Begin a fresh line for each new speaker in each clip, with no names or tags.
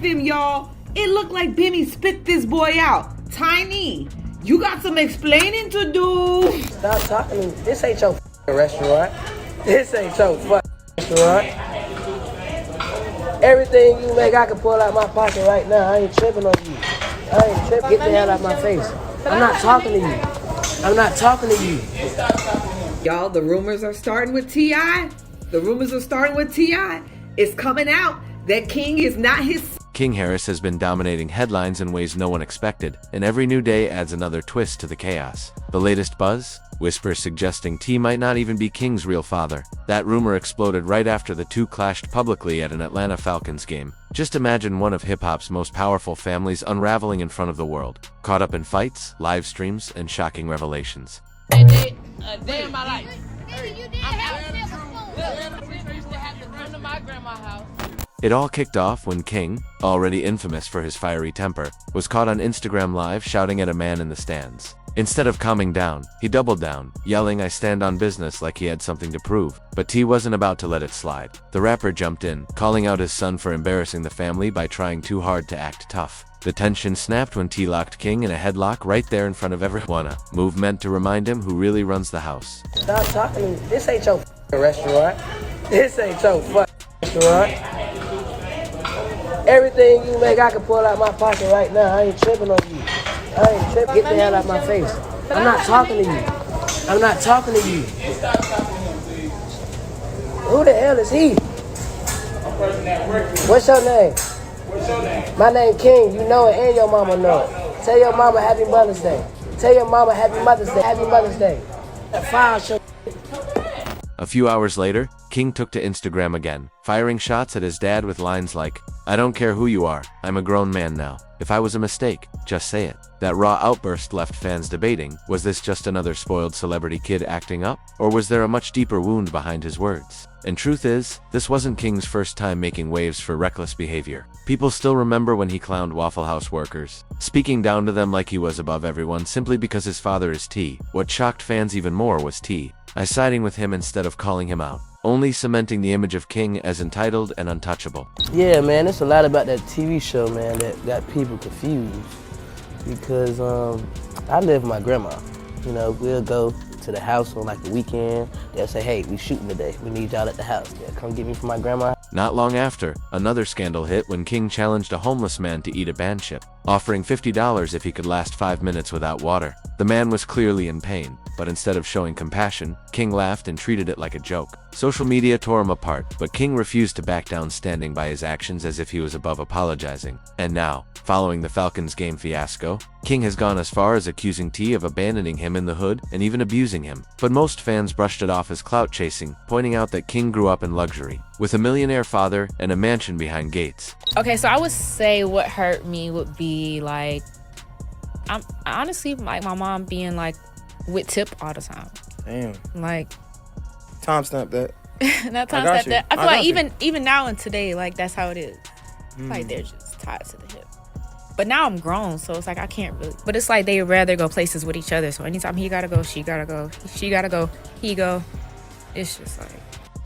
him, y'all. It looked like Benny spit this boy out. Tiny, you got some explaining to do.
Stop talking to me. This ain't your restaurant. This ain't your restaurant. Everything you make, I can pull out my pocket right now. I ain't tripping on you. I ain't tripping. Get the hell out of my face. I'm not talking to you. I'm not talking to you.
Y'all, the rumors are starting with T.I. The rumors are starting with T.I. It's coming out that King is not his.
King Harris has been dominating headlines in ways no one expected, and every new day adds another twist to the chaos. The latest buzz? Whispers suggesting T might not even be King's real father. That rumor exploded right after the two clashed publicly at an Atlanta Falcons game. Just imagine one of hip-hop's most powerful families unraveling in front of the world, caught up in fights, live streams, and shocking revelations.
A day in my life.
It all kicked off when King, already infamous for his fiery temper, was caught on Instagram Live shouting at a man in the stands. Instead of calming down, he doubled down, yelling "I stand on business" like he had something to prove. But T wasn't about to let it slide. The rapper jumped in, calling out his son for embarrassing the family by trying too hard to act tough. The tension snapped when T locked King in a headlock right there in front of everyone, a move meant to remind him who really runs the house.
Stop talking to me. This ain't your restaurant. This ain't your restaurant. Everything you make, I can pull out my pocket right now. I ain't tripping on you. I ain't tripping. Get the hell out of my face. I'm not talking to you. I'm not talking to you. Who the hell is he? What's your name? My name King. You know it and your mama know it. Tell your mama Happy Mother's Day. Tell your mama Happy Mother's Day. Happy Mother's Day. That file show.
A few hours later, King took to Instagram again, firing shots at his dad with lines like, "I don't care who you are, I'm a grown man now. If I was a mistake, just say it." That raw outburst left fans debating, was this just another spoiled celebrity kid acting up? Or was there a much deeper wound behind his words? And truth is, this wasn't King's first time making waves for reckless behavior. People still remember when he clowned Waffle House workers, speaking down to them like he was above everyone simply because his father is T. What shocked fans even more was T siding with him instead of calling him out, only cementing the image of King as entitled and untouchable.
Yeah, man, it's a lot about that TV show, man, that got people confused. Because I live with my grandma. You know, we'll go to the house on like the weekend. They'll say, "Hey, we shooting today. We need y'all at the house. Yeah, come get me from my grandma."
Not long after, another scandal hit when King challenged a homeless man to eat a band chip, offering $50 if he could last 5 minutes without water. The man was clearly in pain, but instead of showing compassion, King laughed and treated it like a joke. Social media tore him apart, but King refused to back down, standing by his actions as if he was above apologizing. And now, following the Falcons game fiasco, King has gone as far as accusing T of abandoning him in the hood and even abusing him. But most fans brushed it off as clout chasing, pointing out that King grew up in luxury, with a millionaire father and a mansion behind gates.
Okay, so I would say what hurt me would be like, I'm honestly like my mom being like with Tip all the time.
Damn.
Like,
Timestamp that.
not timestamp that. I feel like even now and today, like that's how it is. Like they're just tied to the hip. But now I'm grown, so it's like I can't really. But it's like they'd rather go places with each other. So anytime he gotta go, she gotta go. She gotta go, he go. It's just like.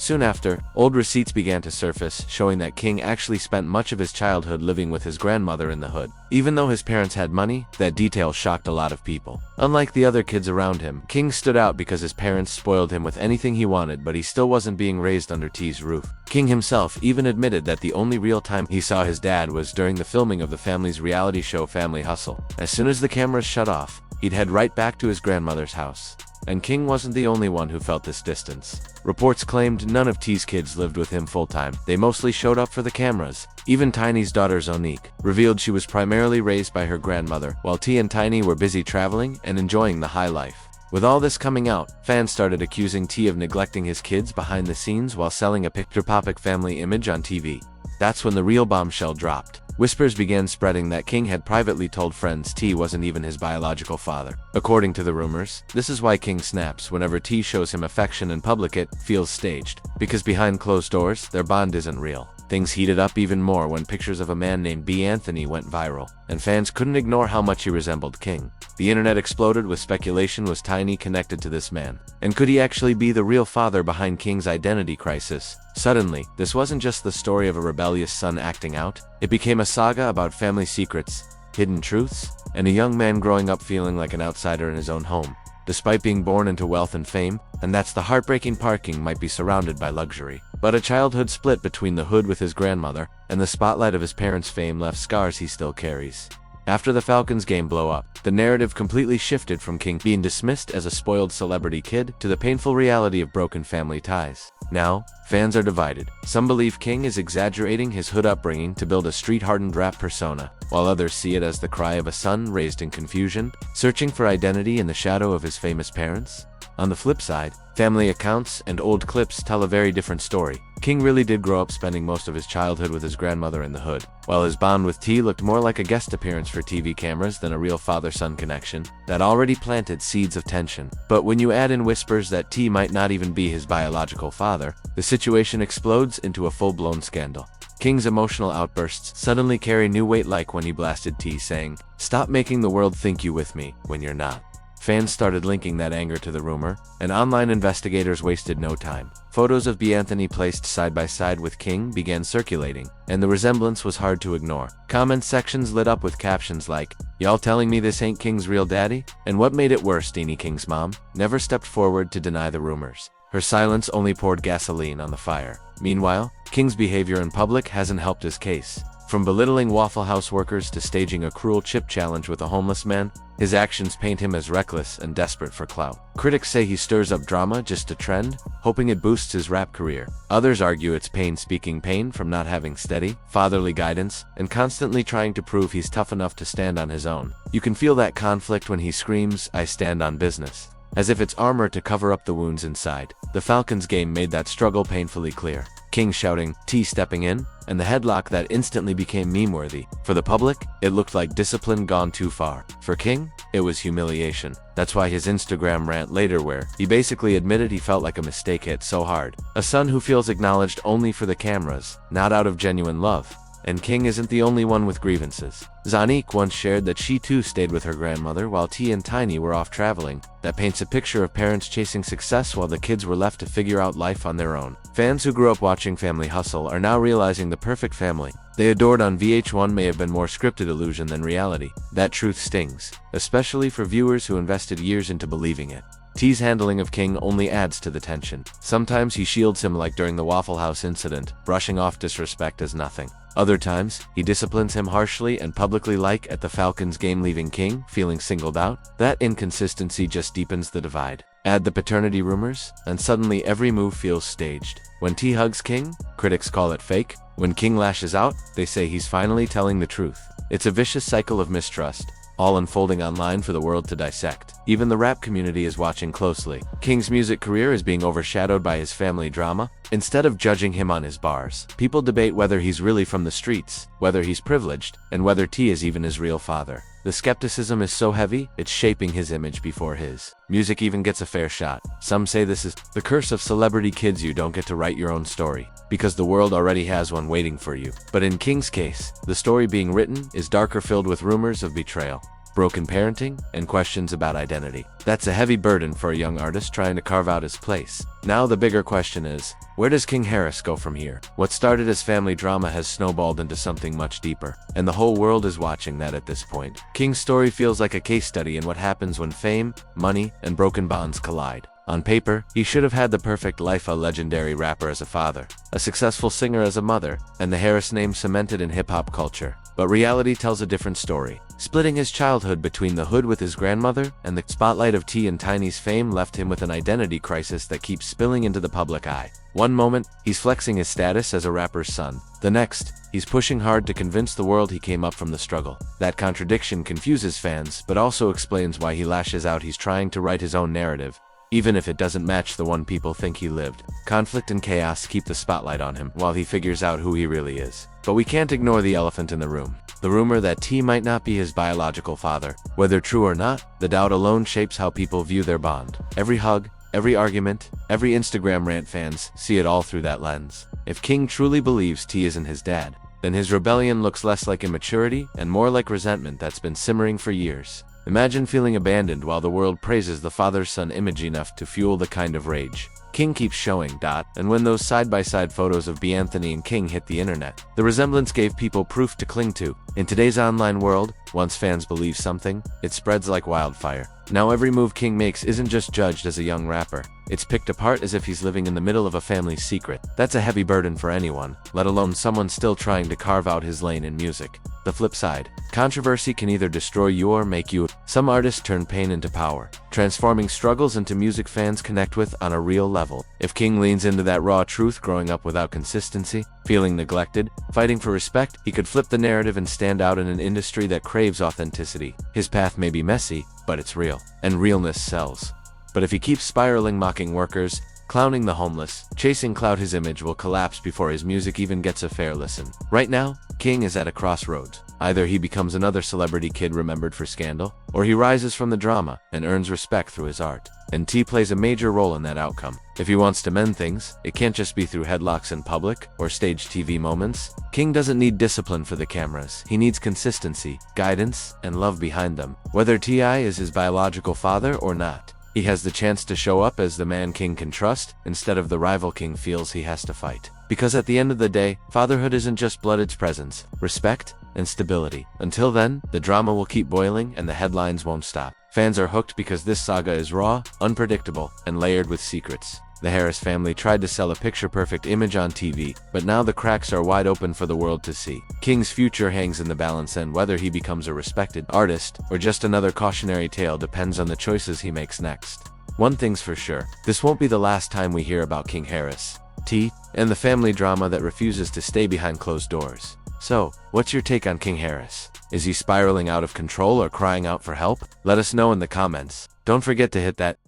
Soon after, old receipts began to surface, showing that King actually spent much of his childhood living with his grandmother in the hood. Even though his parents had money, that detail shocked a lot of people. Unlike the other kids around him, King stood out because his parents spoiled him with anything he wanted, but he still wasn't being raised under T's roof. King himself even admitted that the only real time he saw his dad was during the filming of the family's reality show Family Hustle. As soon as the cameras shut off, he'd head right back to his grandmother's house. And King wasn't the only one who felt this distance. Reports claimed none of T's kids lived with him full-time. They mostly showed up for the cameras. Even Tiny's daughter Zonique revealed she was primarily raised by her grandmother, while T and Tiny were busy traveling and enjoying the high life. With all this coming out, fans started accusing T of neglecting his kids behind the scenes while selling a picture-perfect family image on TV. That's when the real bombshell dropped. Whispers began spreading that King had privately told friends T wasn't even his biological father. According to the rumors, this is why King snaps whenever T shows him affection in public. It feels staged, because behind closed doors, their bond isn't real. Things heated up even more when pictures of a man named B. Anthony went viral, and fans couldn't ignore how much he resembled King. The internet exploded with speculation: was Tiny connected to this man? And could he actually be the real father behind King's identity crisis? Suddenly, this wasn't just the story of a rebellious son acting out. It became a saga about family secrets, hidden truths, and a young man growing up feeling like an outsider in his own home, despite being born into wealth and fame. And that's the heartbreaking part: King might be surrounded by luxury, but a childhood split between the hood with his grandmother and the spotlight of his parents' fame left scars he still carries. After the Falcons game blow up, the narrative completely shifted from King being dismissed as a spoiled celebrity kid to the painful reality of broken family ties. Now, fans are divided. Some believe King is exaggerating his hood upbringing to build a street-hardened rap persona, while others see it as the cry of a son raised in confusion, searching for identity in the shadow of his famous parents. On the flip side, family accounts and old clips tell a very different story. King really did grow up spending most of his childhood with his grandmother in the hood, while his bond with T looked more like a guest appearance for TV cameras than a real father-son connection that already planted seeds of tension. But when you add in whispers that T might not even be his biological father, the situation explodes into a full-blown scandal. King's emotional outbursts suddenly carry new weight, like when he blasted T saying, "Stop making the world think you with me when you're not." Fans started linking that anger to the rumor, and online investigators wasted no time. Photos of B. Anthony placed side by side with King began circulating, and the resemblance was hard to ignore. Comment sections lit up with captions like, "Y'all telling me this ain't King's real daddy?" And what made it worse, Deanie King's mom never stepped forward to deny the rumors. Her silence only poured gasoline on the fire. Meanwhile, King's behavior in public hasn't helped his case. From belittling Waffle House workers to staging a cruel chip challenge with a homeless man, his actions paint him as reckless and desperate for clout. Critics say he stirs up drama just to trend, hoping it boosts his rap career. Others argue it's pain speaking pain from not having steady, fatherly guidance, and constantly trying to prove he's tough enough to stand on his own. You can feel that conflict when he screams, "I stand on business," as if it's armor to cover up the wounds inside. The Falcons game made that struggle painfully clear. King shouting, T stepping in, and the headlock that instantly became meme-worthy. For the public, it looked like discipline gone too far. For King, it was humiliation. That's why his Instagram rant later, where he basically admitted he felt like a mistake hit so hard. A son who feels acknowledged only for the cameras, not out of genuine love. And King isn't the only one with grievances. Zanique once shared that she too stayed with her grandmother while T and Tiny were off traveling. That paints a picture of parents chasing success while the kids were left to figure out life on their own. Fans who grew up watching Family Hustle are now realizing the perfect family they adored on VH1 may have been more scripted illusion than reality. That truth stings, especially for viewers who invested years into believing it. T's handling of King only adds to the tension. Sometimes he shields him, like during the Waffle House incident, brushing off disrespect as nothing. Other times, he disciplines him harshly and publicly, like at the Falcons game, leaving King feeling singled out. That inconsistency just deepens the divide. Add the paternity rumors, and suddenly every move feels staged. When T hugs King, critics call it fake. When King lashes out, they say he's finally telling the truth. It's a vicious cycle of mistrust, all unfolding online for the world to dissect. Even the rap community is watching closely. King's music career is being overshadowed by his family drama. Instead of judging him on his bars, people debate whether he's really from the streets, whether he's privileged, and whether T is even his real father. The skepticism is so heavy, it's shaping his image before his music even gets a fair shot. Some say this is the curse of celebrity kids: you don't get to write your own story, because the world already has one waiting for you. But in King's case, the story being written is darker, filled with rumors of betrayal, broken parenting, and questions about identity. That's a heavy burden for a young artist trying to carve out his place. Now the bigger question is, where does King Harris go from here? What started as family drama has snowballed into something much deeper, and the whole world is watching that at this point. King's story feels like a case study in what happens when fame, money, and broken bonds collide. On paper, he should have had the perfect life: a legendary rapper as a father, a successful singer as a mother, and the Harris name cemented in hip-hop culture. But reality tells a different story. Splitting his childhood between the hood with his grandmother and the spotlight of T and Tiny's fame left him with an identity crisis that keeps spilling into the public eye. One moment, he's flexing his status as a rapper's son. The next, he's pushing hard to convince the world he came up from the struggle. That contradiction confuses fans, but also explains why he lashes out. He's trying to write his own narrative, even if it doesn't match the one people think he lived. Conflict and chaos keep the spotlight on him while he figures out who he really is. But we can't ignore the elephant in the room. The rumor that T might not be his biological father. Whether true or not, the doubt alone shapes how people view their bond. Every hug, every argument, every Instagram rant, fans see it all through that lens. If King truly believes T isn't his dad, then his rebellion looks less like immaturity and more like resentment that's been simmering for years. Imagine feeling abandoned while the world praises the father-son image enough to fuel the kind of rage King keeps showing. And when those side-by-side photos of Anthony and King hit the internet, the resemblance gave people proof to cling to. In today's online world, once fans believe something, it spreads like wildfire. Now every move King makes isn't just judged as a young rapper. It's picked apart as if he's living in the middle of a family's secret. That's a heavy burden for anyone, let alone someone still trying to carve out his lane in music. The flip side, controversy can either destroy you or make you. Some artists turn pain into power, transforming struggles into music fans connect with on a real level. If King leans into that raw truth, growing up without consistency, feeling neglected, fighting for respect, he could flip the narrative and stand out in an industry that craves authenticity. His path may be messy, but it's real, and realness sells. But if he keeps spiraling, mocking workers, clowning the homeless, chasing clout, his image will collapse before his music even gets a fair listen. Right now, King is at a crossroads. Either he becomes another celebrity kid remembered for scandal, or he rises from the drama and earns respect through his art. And T plays a major role in that outcome. If he wants to mend things, it can't just be through headlocks in public or staged TV moments. King doesn't need discipline for the cameras. He needs consistency, guidance, and love behind them. Whether T.I is his biological father or not, he has the chance to show up as the man King can trust instead of the rival King feels he has to fight. Because at the end of the day, fatherhood isn't just blood, it's presence, respect, and stability. Until then, the drama will keep boiling and the headlines won't stop. Fans are hooked because this saga is raw, unpredictable, and layered with secrets. The Harris family tried to sell a picture-perfect image on TV, but now the cracks are wide open for the world to see. King's future hangs in the balance, and whether he becomes a respected artist or just another cautionary tale depends on the choices he makes next. One thing's for sure, this won't be the last time we hear about King Harris, T, and the family drama that refuses to stay behind closed doors. So, what's your take on King Harris? Is he spiraling out of control or crying out for help? Let us know in the comments. Don't forget to hit that